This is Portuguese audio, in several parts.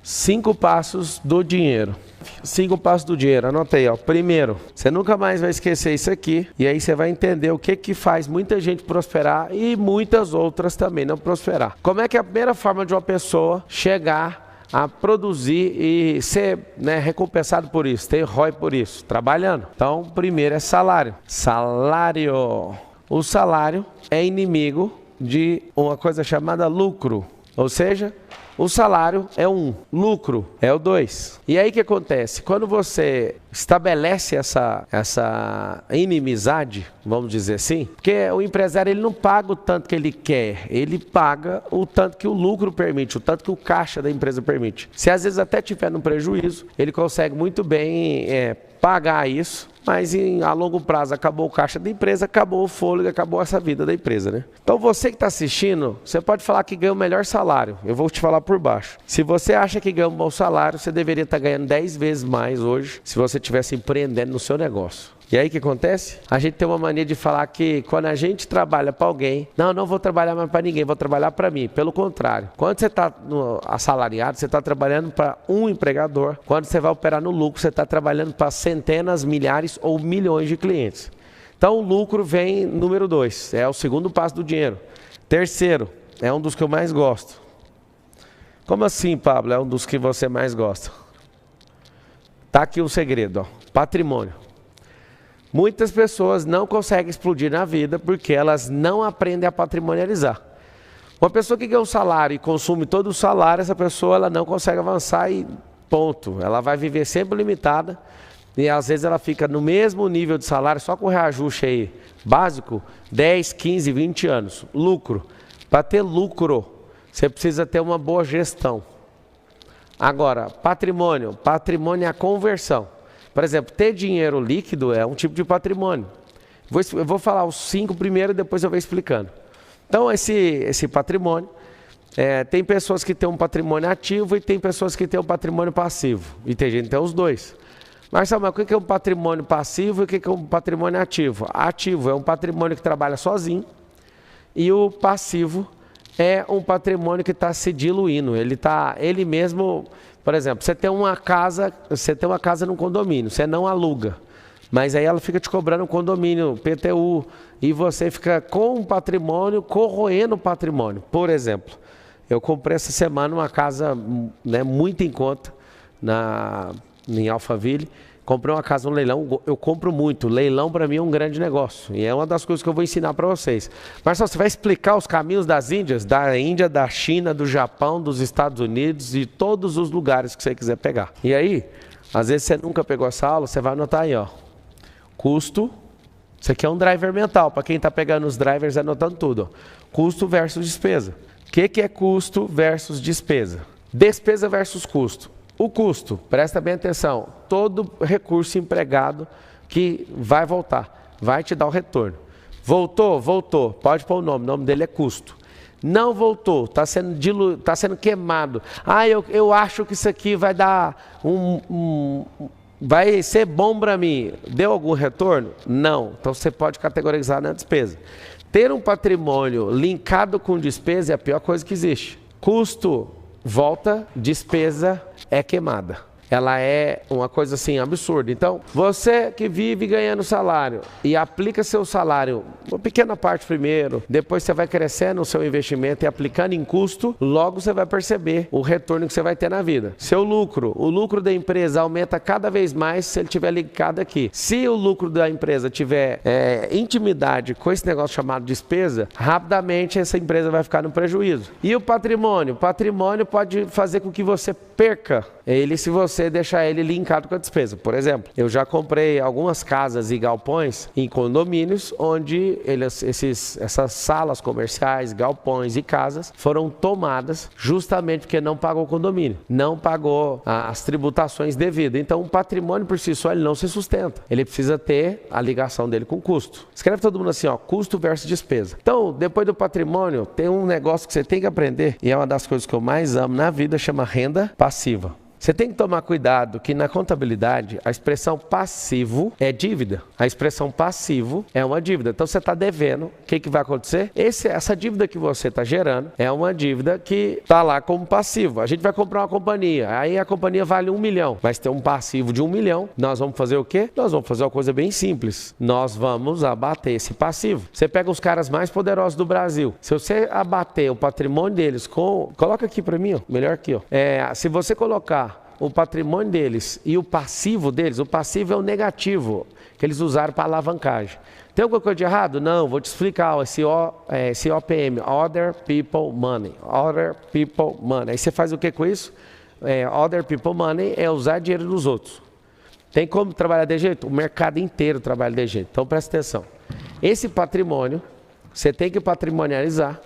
5 passos do dinheiro. 5 passos do dinheiro, anota aí, ó. Primeiro, você nunca mais vai esquecer isso aqui, e aí você vai entender o que faz muita gente prosperar e muitas outras também não prosperar. Como é que é a primeira forma de uma pessoa chegar a produzir e ser, recompensado por isso, ter ROI por isso? Trabalhando. Então, primeiro é salário. Salário. O salário é inimigo de uma coisa chamada lucro, ou seja, o salário é 1, lucro é o 2. E aí o que acontece? Quando você estabelece essa inimizade, vamos dizer assim, porque o empresário ele não paga o tanto que ele quer, ele paga o tanto que o lucro permite, o tanto que o caixa da empresa permite. Se às vezes até tiver no prejuízo, ele consegue muito bem pagar isso, mas a longo prazo acabou o caixa da empresa, acabou o fôlego, acabou essa vida da empresa, né? Então você que está assistindo, você pode falar que ganha o melhor salário, eu vou te falar por baixo. Se você acha que ganha um bom salário, você deveria estar ganhando 10 vezes mais hoje, se você estivesse empreendendo no seu negócio. E aí o que acontece? A gente tem uma mania de falar que quando a gente trabalha para alguém, não vou trabalhar mais para ninguém, vou trabalhar para mim. Pelo contrário, quando você está assalariado, você está trabalhando para um empregador. Quando você vai operar no lucro, você está trabalhando para centenas, milhares ou milhões de clientes. Então o lucro vem número 2, é o segundo passo do dinheiro. Terceiro, é um dos que eu mais gosto. Como assim, Pablo? É um dos que você mais gosta? Tá aqui o segredo, ó. Patrimônio. Muitas pessoas não conseguem explodir na vida porque elas não aprendem a patrimonializar. Uma pessoa que ganha um salário e consome todo o salário, essa pessoa ela não consegue avançar e ponto. Ela vai viver sempre limitada e às vezes ela fica no mesmo nível de salário, só com reajuste aí básico, 10, 15, 20 anos. Lucro. Para ter lucro, você precisa ter uma boa gestão. Agora, patrimônio. Patrimônio é a conversão. Por exemplo, ter dinheiro líquido é um tipo de patrimônio. Eu vou falar os 5 primeiro e depois eu vou explicando. Então, esse patrimônio, tem pessoas que têm um patrimônio ativo e tem pessoas que têm um patrimônio passivo. E tem gente que tem os dois. Marcelo, mas o que é um patrimônio passivo e o que é um patrimônio ativo? Ativo é um patrimônio que trabalha sozinho e o passivo é um patrimônio que está se diluindo. Ele mesmo... Por exemplo, você tem uma casa num condomínio, você não aluga, mas aí ela fica te cobrando um condomínio, PTU, e você fica com um patrimônio, corroendo o patrimônio. Por exemplo, eu comprei essa semana uma casa muito em conta em Alphaville. Comprei uma casa no leilão, eu compro muito, leilão para mim é um grande negócio, e é uma das coisas que eu vou ensinar para vocês. Marcelo, você vai explicar os caminhos das Índias? Da Índia, da China, do Japão, dos Estados Unidos e todos os lugares que você quiser pegar. E aí, às vezes você nunca pegou essa aula, você vai anotar aí, ó. Custo, isso aqui é um driver mental, para quem está pegando os drivers anotando tudo. Ó. Custo versus despesa. O que é custo versus despesa? Despesa versus custo. O custo, presta bem atenção, todo recurso empregado que vai voltar, vai te dar o retorno. Voltou, pode pôr o nome dele é custo. Não voltou, está sendo queimado. Eu acho que isso aqui vai dar vai ser bom para mim. Deu algum retorno? Não, então você pode categorizar na despesa. Ter um patrimônio linkado com despesa é a pior coisa que existe. Custo volta, despesa é queimada. Ela é uma coisa assim absurda. Então, você que vive ganhando salário e aplica seu salário, uma pequena parte primeiro, depois você vai crescendo o seu investimento e aplicando em custo, logo você vai perceber o retorno que você vai ter na vida. Seu lucro, o lucro da empresa aumenta cada vez mais se ele estiver ligado aqui. Se o lucro da empresa tiver intimidade com esse negócio chamado despesa, rapidamente essa empresa vai ficar no prejuízo. E o patrimônio? O patrimônio pode fazer com que você perca ele se você deixar ele linkado com a despesa. Por exemplo, eu já comprei algumas casas e galpões em condomínios onde essas salas comerciais, galpões e casas foram tomadas justamente porque não pagou o condomínio, não pagou as tributações devidas. Então o patrimônio por si só ele não se sustenta, ele precisa ter a ligação dele com o custo. Escreve todo mundo assim, ó, custo versus despesa. Então depois do patrimônio tem um negócio que você tem que aprender e é uma das coisas que eu mais amo na vida, chama renda passiva. Você tem que tomar cuidado que na contabilidade a expressão passivo é dívida. A expressão passivo é uma dívida. Então você está devendo. O que vai acontecer? Essa dívida que você está gerando é uma dívida que está lá como passivo. A gente vai comprar uma companhia. Aí a companhia vale 1 milhão. Vai ter um passivo de 1 milhão. Nós vamos fazer o quê? Nós vamos fazer uma coisa bem simples. Nós vamos abater esse passivo. Você pega os caras mais poderosos do Brasil. Se você abater o patrimônio deles com... Coloca aqui para mim, ó. Melhor aqui, ó. Se você colocar o patrimônio deles e o passivo deles, o passivo é o negativo, que eles usaram para alavancagem. Tem alguma coisa de errado? Não, vou te explicar. Esse OPM, Other People Money. Other People Money. Aí você faz o que com isso? Other People Money é usar dinheiro dos outros. Tem como trabalhar de jeito? O mercado inteiro trabalha de jeito. Então presta atenção. Esse patrimônio, você tem que patrimonializar.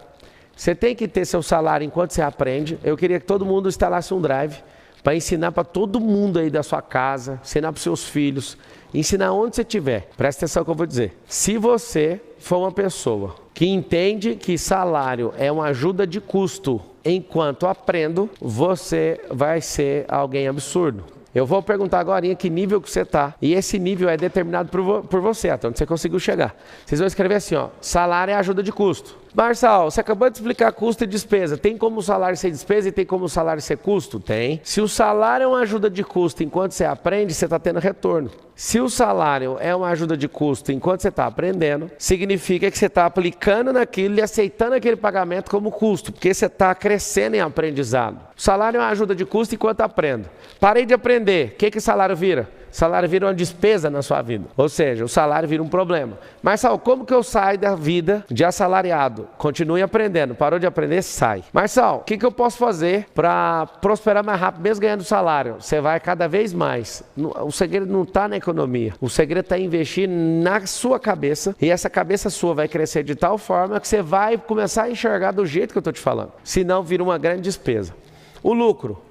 Você tem que ter seu salário enquanto você aprende. Eu queria que todo mundo instalasse um drive para ensinar para todo mundo aí da sua casa, ensinar para os seus filhos, ensinar onde você estiver. Presta atenção no que eu vou dizer. Se você for uma pessoa que entende que salário é uma ajuda de custo enquanto aprendo, você vai ser alguém absurdo. Eu vou perguntar agora em que nível que você está. E esse nível é determinado por você, até onde você conseguiu chegar. Vocês vão escrever assim, ó, salário é ajuda de custo. Marçal, você acabou de explicar custo e despesa. Tem como o salário ser despesa e tem como o salário ser custo? Tem. Se o salário é uma ajuda de custo enquanto você aprende, você está tendo retorno. Se o salário é uma ajuda de custo enquanto você está aprendendo, significa que você está aplicando naquilo e aceitando aquele pagamento como custo, porque você está crescendo em aprendizado. O salário é uma ajuda de custo enquanto aprendo. Parei de aprender, o que salário vira? Salário vira uma despesa na sua vida. Ou seja, o salário vira um problema. Marçal, como que eu saio da vida de assalariado? Continue aprendendo. Parou de aprender, sai. Marçal, o que eu posso fazer para prosperar mais rápido, mesmo ganhando salário? Você vai cada vez mais. O segredo não está na economia. O segredo está em investir na sua cabeça. E essa cabeça sua vai crescer de tal forma que você vai começar a enxergar do jeito que eu estou te falando. Senão vira uma grande despesa. O lucro.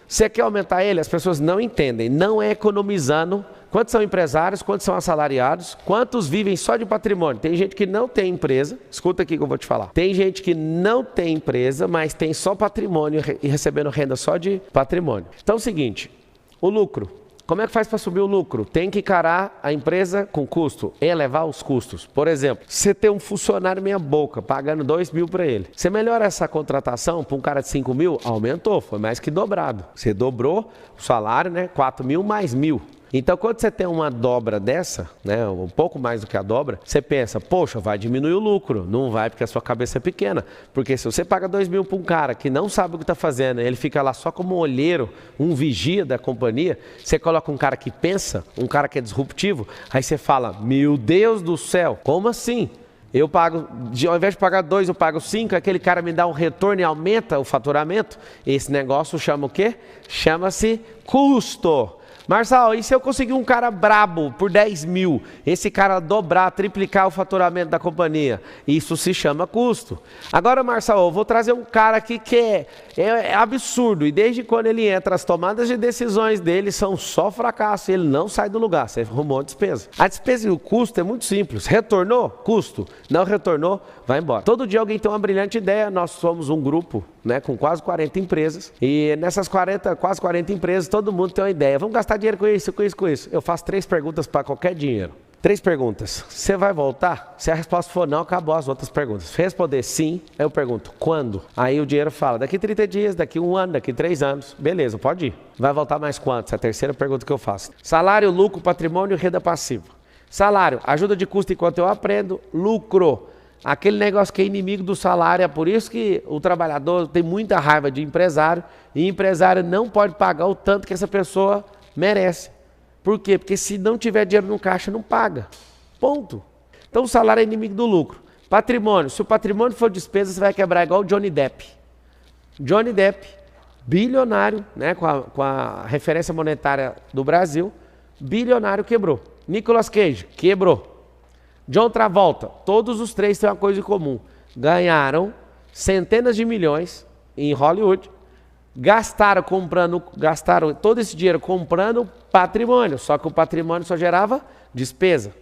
Você quer aumentar ele? As pessoas não entendem. Não é economizando. Quantos são empresários? Quantos são assalariados? Quantos vivem só de patrimônio? Tem gente que não tem empresa. Escuta aqui que eu vou te falar. Tem gente que não tem empresa, mas tem só patrimônio e recebendo renda só de patrimônio. Então é o seguinte, o lucro. Como é que faz para subir o lucro? Tem que encarar a empresa com custo, elevar os custos. Por exemplo, você tem um funcionário meia boca, pagando 2 mil para ele. Você melhora essa contratação para um cara de 5 mil? Aumentou, foi mais que dobrado. Você dobrou o salário, né? 4 mil mais 1.000. Então, quando você tem uma dobra dessa, né, um pouco mais do que a dobra, você pensa, poxa, vai diminuir o lucro. Não vai, porque a sua cabeça é pequena. Porque se você paga 2 mil para um cara que não sabe o que está fazendo, ele fica lá só como um olheiro, um vigia da companhia, você coloca um cara que pensa, um cara que é disruptivo, aí você fala, meu Deus do céu, como assim? Eu pago, ao invés de pagar 2, eu pago 5, aquele cara me dá um retorno e aumenta o faturamento. Esse negócio chama o quê? Chama-se custo. Marçal, e se eu conseguir um cara brabo por 10 mil, esse cara dobrar, triplicar o faturamento da companhia? Isso se chama custo. Agora, Marçal, eu vou trazer um cara aqui que é absurdo, e desde quando ele entra, as tomadas de decisões dele são só fracasso, ele não sai do lugar, você arrumou a despesa. A despesa e o custo é muito simples. Retornou? Custo. Não retornou? Vai embora. Todo dia alguém tem uma brilhante ideia, nós somos um grupo, né, com quase 40 empresas, e nessas quase 40 empresas, todo mundo tem uma ideia. Vamos gastar dinheiro com isso, com isso, com isso. Eu faço 3 perguntas para qualquer dinheiro. 3 perguntas. Você vai voltar? Se a resposta for não, acabou as outras perguntas. Se responder sim, eu pergunto, quando? Aí o dinheiro fala, daqui 30 dias, daqui 1 ano, daqui 3 anos. Beleza, pode ir. Vai voltar mais quanto? Essa é a terceira pergunta que eu faço. Salário, lucro, patrimônio e renda passiva. Salário, ajuda de custo enquanto eu aprendo. Lucro, aquele negócio que é inimigo do salário. É por isso que o trabalhador tem muita raiva de empresário. E empresário não pode pagar o tanto que essa pessoa merece. Por quê? Porque se não tiver dinheiro no caixa, não paga. Ponto. Então o salário é inimigo do lucro. Patrimônio. Se o patrimônio for despesa, você vai quebrar igual o Johnny Depp. Johnny Depp, bilionário, né, com a referência monetária do Brasil, bilionário, quebrou. Nicolas Cage, quebrou. John Travolta, todos os 3 têm uma coisa em comum. Ganharam centenas de milhões em Hollywood. Gastaram todo esse dinheiro comprando patrimônio, só que o patrimônio só gerava despesa.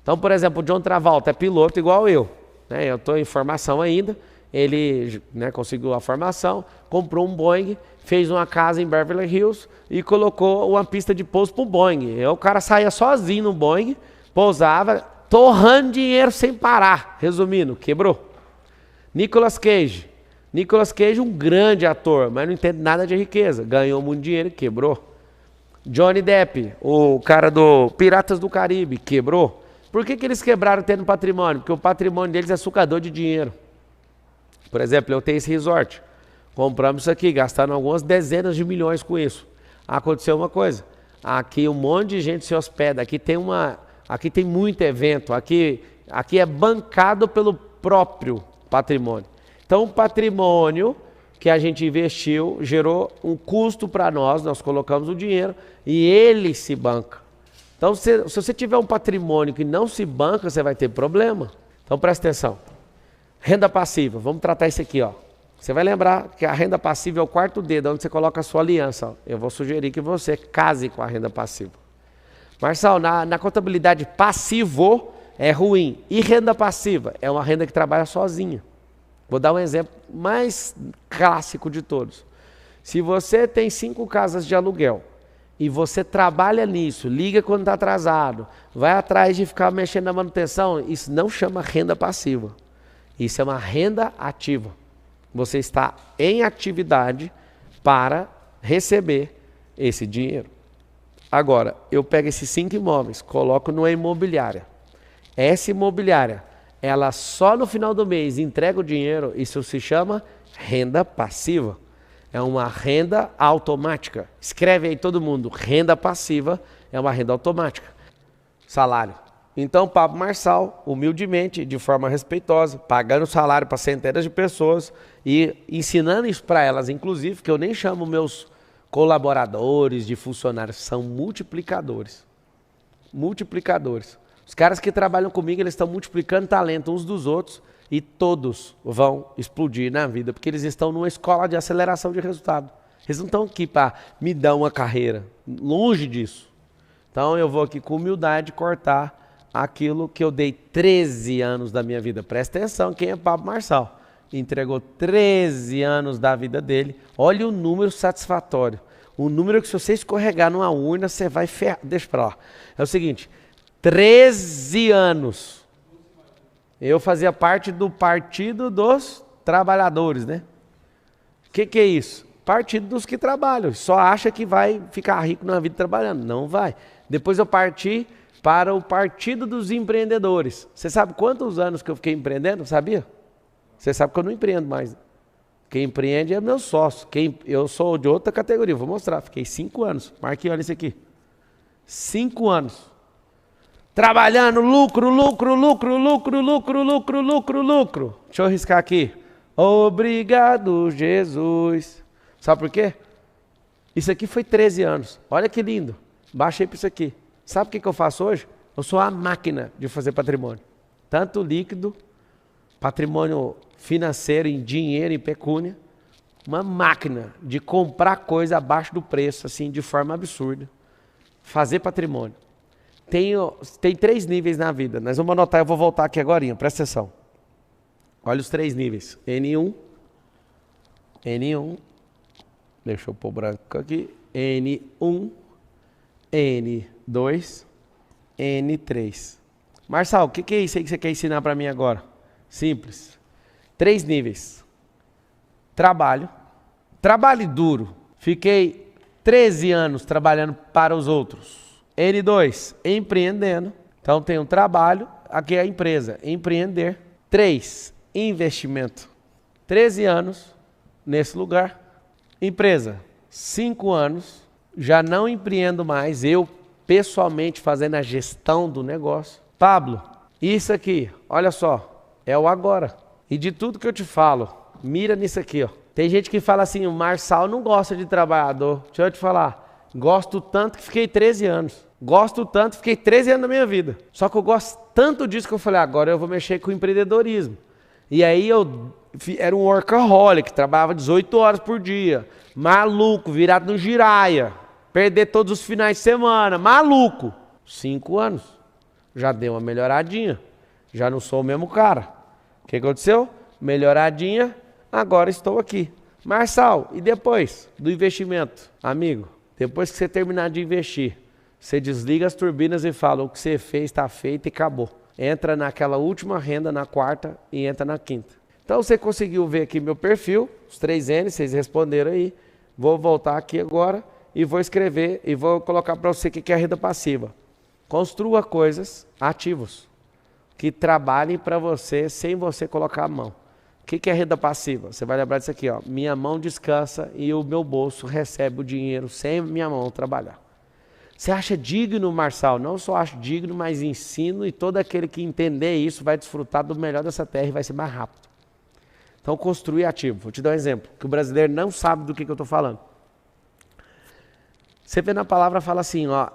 Então, por exemplo, o John Travolta é piloto igual eu, né? Eu estou em formação ainda, ele, né, conseguiu a formação, comprou um Boeing fez uma casa em Beverly Hills e colocou uma pista de pouso pro Boeing. E o cara saía sozinho no Boeing, pousava, torrando dinheiro sem parar. Resumindo, quebrou. Nicolas Cage, um grande ator, mas não entende nada de riqueza. Ganhou muito dinheiro e quebrou. Johnny Depp, o cara do Piratas do Caribe, quebrou. Por que eles quebraram tendo patrimônio? Porque o patrimônio deles é sucador de dinheiro. Por exemplo, eu tenho esse resort. Compramos isso aqui, gastando algumas dezenas de milhões com isso. Aconteceu uma coisa. Aqui um monte de gente se hospeda. Aqui tem muito evento. Aqui é bancado pelo próprio patrimônio. Então, o patrimônio que a gente investiu gerou um custo para nós colocamos o dinheiro e ele se banca. Então, se você tiver um patrimônio que não se banca, você vai ter problema. Então, presta atenção. Renda passiva, vamos tratar isso aqui, ó. Você vai lembrar que a renda passiva é o quarto dedo, onde você coloca a sua aliança. Ó. Eu vou sugerir que você case com a renda passiva. Marçal, na contabilidade passivo é ruim. E renda passiva? É uma renda que trabalha sozinha. Vou dar um exemplo mais clássico de todos. Se você tem 5 casas de aluguel e você trabalha nisso, liga quando está atrasado, vai atrás de ficar mexendo na manutenção, isso não chama renda passiva. Isso é uma renda ativa. Você está em atividade para receber esse dinheiro. Agora, eu pego esses 5 imóveis, coloco numa imobiliária. Essa imobiliária, ela só no final do mês entrega o dinheiro, isso se chama renda passiva. É uma renda automática. Escreve aí todo mundo, renda passiva é uma renda automática. Salário. Então, Pablo Marçal, humildemente, de forma respeitosa, pagando salário para centenas de pessoas e ensinando isso para elas, inclusive, que eu nem chamo meus colaboradores de funcionários, são multiplicadores. Multiplicadores. Os caras que trabalham comigo, eles estão multiplicando talento uns dos outros e todos vão explodir na vida, porque eles estão numa escola de aceleração de resultado. Eles não estão aqui para me dar uma carreira, longe disso. Então eu vou aqui com humildade cortar aquilo que eu dei 13 anos da minha vida. Presta atenção, quem é Pablo Marçal? Entregou 13 anos da vida dele. Olha o número satisfatório. O número que se você escorregar numa urna, você vai ferrar. Deixa pra lá. É o seguinte, 13 anos. Eu fazia parte do Partido dos Trabalhadores, né? O que é isso? Partido dos que trabalham. Só acha que vai ficar rico na vida trabalhando. Não vai. Depois eu parti para o Partido dos Empreendedores. Você sabe quantos anos que eu fiquei empreendendo? Sabia? Você sabe que eu não empreendo mais. Quem empreende é meu sócio. Eu sou de outra categoria. Vou mostrar. Fiquei 5 anos. Marquei, olha isso aqui. 5 anos. Trabalhando, lucro. Deixa eu riscar aqui. Obrigado, Jesus. Sabe por quê? Isso aqui foi 13 anos. Olha que lindo. Baixei para isso aqui. Sabe o que eu faço hoje? Eu sou a máquina de fazer patrimônio. Tanto líquido, patrimônio financeiro, em dinheiro, em pecúnia. Uma máquina de comprar coisa abaixo do preço, assim, de forma absurda. Fazer patrimônio. Tem 3 níveis na vida. Nós vamos anotar, eu vou voltar aqui agora, presta atenção. Olha os 3 níveis. N1. Deixa eu pôr branco aqui. N1. N2, N3. Marçal, o que é isso aí que você quer ensinar para mim agora? Simples. 3 níveis. Trabalho duro. Fiquei 13 anos trabalhando para os outros. N2, empreendendo. Então tem um trabalho, aqui é a empresa, empreender. 3, investimento. 13 anos nesse lugar. Empresa, 5 anos. Já não empreendo mais, eu pessoalmente fazendo a gestão do negócio. Pablo, isso aqui, olha só, é o agora. E de tudo que eu te falo, mira nisso aqui, ó. Tem gente que fala assim, o Marçal não gosta de trabalhador. Deixa eu te falar, gosto tanto que fiquei 13 anos. Gosto tanto, fiquei 13 anos da minha vida. Só que eu gosto tanto disso que eu falei, agora eu vou mexer com empreendedorismo. E aí eu era um workaholic, trabalhava 18 horas por dia. Maluco, virado no giraia. Perder todos os finais de semana. Maluco. 5 anos. Já deu uma melhoradinha. Já não sou o mesmo cara. O que aconteceu? Melhoradinha. Agora estou aqui. Marçal, e depois do investimento? Amigo, depois que você terminar de investir, você desliga as turbinas e fala, o que você fez está feito e acabou. Entra naquela última renda, na quarta, e entra na quinta. Então você conseguiu ver aqui meu perfil, os 3 N, vocês responderam aí. Vou voltar aqui agora e vou escrever e vou colocar para você o que é renda passiva. Construa coisas, ativos, que trabalhem para você sem você colocar a mão. O que é renda passiva? Você vai lembrar disso aqui, ó. Minha mão descansa e o meu bolso recebe o dinheiro sem minha mão trabalhar. Você acha digno, Marçal? Não só acho digno, mas ensino e todo aquele que entender isso vai desfrutar do melhor dessa terra e vai ser mais rápido. Então, construir ativo. Vou te dar um exemplo, que o brasileiro não sabe do que eu estou falando. Você vê na palavra, fala assim, ó,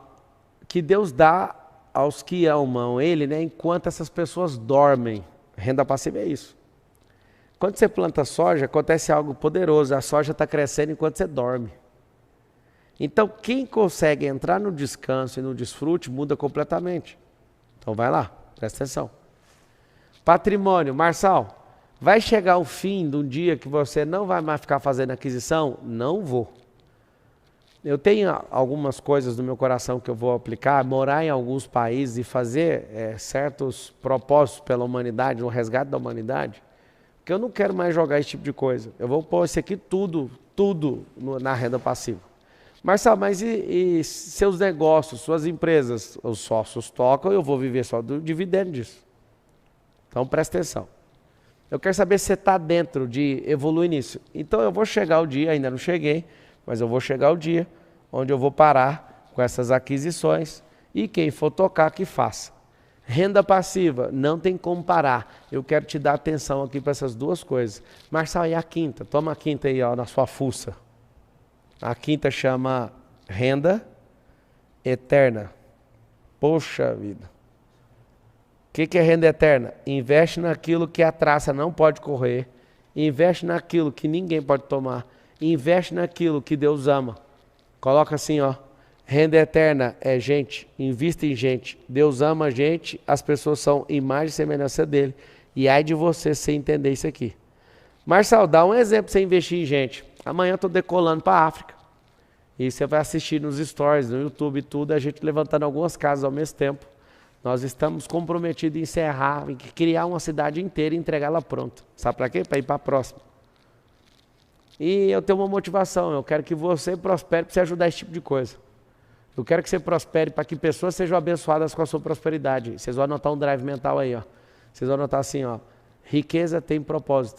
que Deus dá aos que amam Ele, né, enquanto essas pessoas dormem. Renda passiva é isso. Quando você planta soja, acontece algo poderoso. A soja está crescendo enquanto você dorme. Então, quem consegue entrar no descanso e no desfrute, muda completamente. Então, vai lá, presta atenção. Patrimônio. Marçal, vai chegar o fim de um dia que você não vai mais ficar fazendo aquisição? Não vou. Eu tenho algumas coisas no meu coração que eu vou aplicar, morar em alguns países e fazer certos propósitos pela humanidade, no resgate da humanidade, porque eu não quero mais jogar esse tipo de coisa. Eu vou pôr isso aqui tudo na renda passiva. Marçal, mas e seus negócios, suas empresas, os sócios tocam, eu vou viver só do dividendo disso. Então presta atenção. Eu quero saber se você está dentro de evoluir nisso. Então eu vou chegar o dia, ainda não cheguei, mas eu vou chegar o dia onde eu vou parar com essas aquisições e quem for tocar que faça. Renda passiva, não tem como parar. Eu quero te dar atenção aqui para essas duas coisas. Marçal, e a quinta? Toma a quinta aí, ó, na sua fuça. A quinta chama renda eterna. Poxa vida. O que é renda eterna? Investe naquilo que a traça não pode correr. Investe naquilo que ninguém pode tomar. Investe naquilo que Deus ama. Coloca assim, ó. Renda eterna é gente. Invista em gente. Deus ama a gente. As pessoas são imagem e semelhança dele. E ai de você sem entender isso aqui. Marçal, dá um exemplo para você investir em gente. Amanhã eu estou decolando para a África. E você vai assistir nos stories, no YouTube e tudo, a gente levantando algumas casas ao mesmo tempo. Nós estamos comprometidos em encerrar, em criar uma cidade inteira e entregá-la pronta. Sabe para quê? Para ir para a próxima. E eu tenho uma motivação, eu quero que você prospere para você ajudar esse tipo de coisa. Eu quero que você prospere para que pessoas sejam abençoadas com a sua prosperidade. Vocês vão anotar um drive mental aí, ó. Vocês vão anotar assim, ó. Riqueza tem propósito.